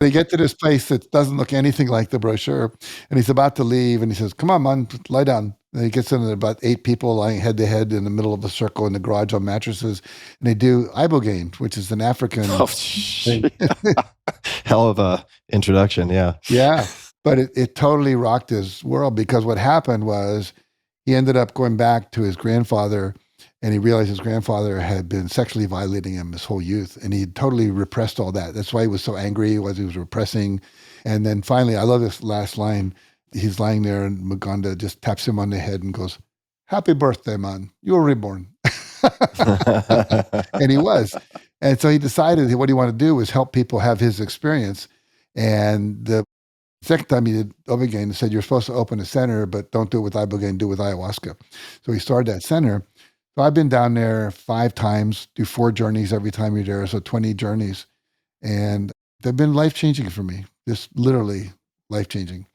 They get to this place that doesn't look anything like the brochure, and he's about to leave, and he says, "Come on, man, lie down." And he gets in there, about 8 people lying head to head in the middle of a circle in the garage on mattresses, and they do Ibogaine, which is an African Oh, thing. hell of a introduction. Yeah. Yeah, but it totally rocked his world because what happened was he ended up going back to his grandfather, and he realized his grandfather had been sexually violating him his whole youth, and he totally repressed all that. That's why he was so angry, was he was repressing. And then finally, I love this last line. He's lying there, and Muganda just taps him on the head and goes, "Happy birthday, man. You were reborn." And he was. And so he decided what he wanted to do was help people have his experience. And the second time he did Ibogaine, he said, "You're supposed to open a center, but don't do it with Ibogaine, do it with ayahuasca." So he started that center. So I've been down there 5 times, do 4 journeys every time you're there, so 20 journeys. And they've been life-changing for me, just literally life-changing.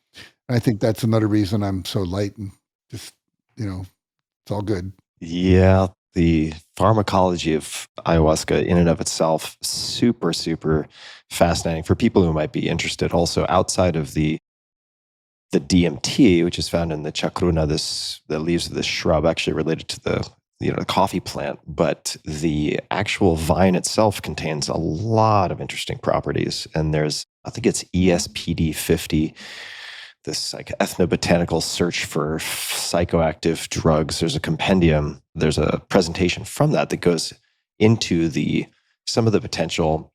I think that's another reason I'm so light and just, it's all good. Yeah, the pharmacology of ayahuasca in and of itself, super, super fascinating for people who might be interested also outside of the DMT, which is found in the chacruna, the leaves of this shrub, actually related to the coffee plant, but the actual vine itself contains a lot of interesting properties. And there's, I think it's ESPD50, this like ethnobotanical search for psychoactive drugs. There's a compendium, there's a presentation from that goes into some of the potential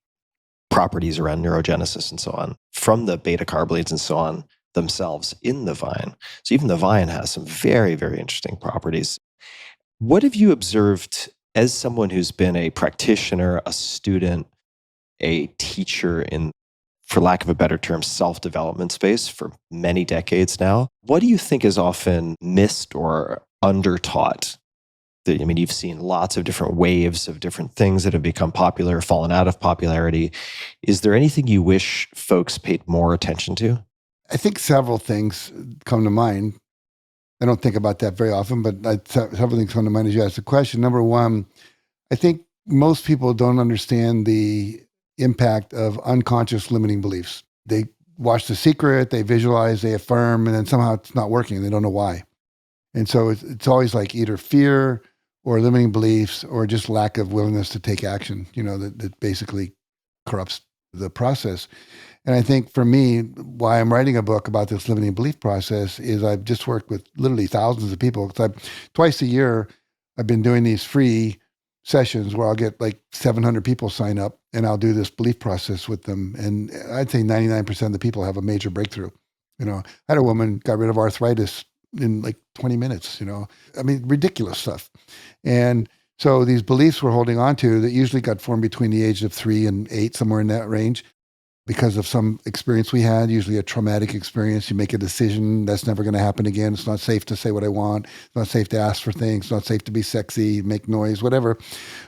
properties around neurogenesis and so on from the beta carbonates and so on themselves in the vine. So even the vine has some very, very interesting properties. What have you observed as someone who's been a practitioner, a student, a teacher in, for lack of a better term, self-development space for many decades now? What do you think is often missed or undertaught? I mean, you've seen lots of different waves of different things that have become popular, fallen out of popularity. Is there anything you wish folks paid more attention to? I think several things come to mind. I don't think about that very often, but several things come to mind as you ask the question. Number one, I think most people don't understand the impact of unconscious limiting beliefs. They watch The Secret, they visualize, they affirm, and then somehow it's not working. They don't know why. And so it's always like either fear or limiting beliefs or just lack of willingness to take action, that basically corrupts the process. And I think for me, why I'm writing a book about this limiting belief process is I've just worked with literally thousands of people. Because twice a year, I've been doing these free sessions where I'll get like 700 people sign up and I'll do this belief process with them. And I'd say 99% of the people have a major breakthrough. I had a woman got rid of arthritis in like 20 minutes, I mean, ridiculous stuff. And so these beliefs we're holding on to that usually got formed between the age of 3 and 8, somewhere in that range, because of some experience we had, usually a traumatic experience. You make a decision that's never going to happen again. It's not safe to say what I want. It's not safe to ask for things. It's not safe to be sexy, make noise, whatever.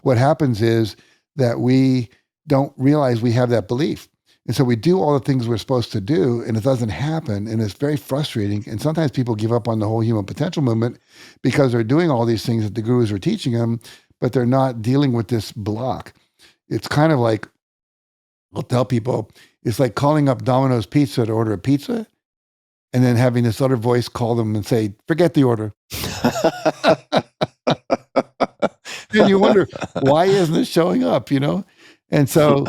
What happens is that we don't realize we have that belief. And so we do all the things we're supposed to do, and it doesn't happen. And it's very frustrating. And sometimes people give up on the whole human potential movement because they're doing all these things that the gurus are teaching them, but they're not dealing with this block. It's kind of like, I'll tell people, it's like calling up Domino's Pizza to order a pizza and then having this other voice call them and say, "Forget the order." And you wonder, why isn't it showing up, And so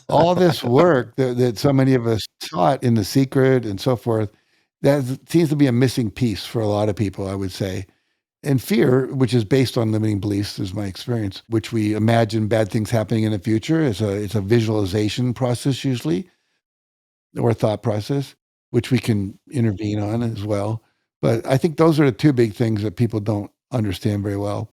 all this work that so many of us taught in The Secret and so forth, that seems to be a missing piece for a lot of people, I would say. And fear, which is based on limiting beliefs, is my experience, which we imagine bad things happening in the future. It's a visualization process usually, or a thought process, which we can intervene on as well. But I think those are the two big things that people don't understand very well.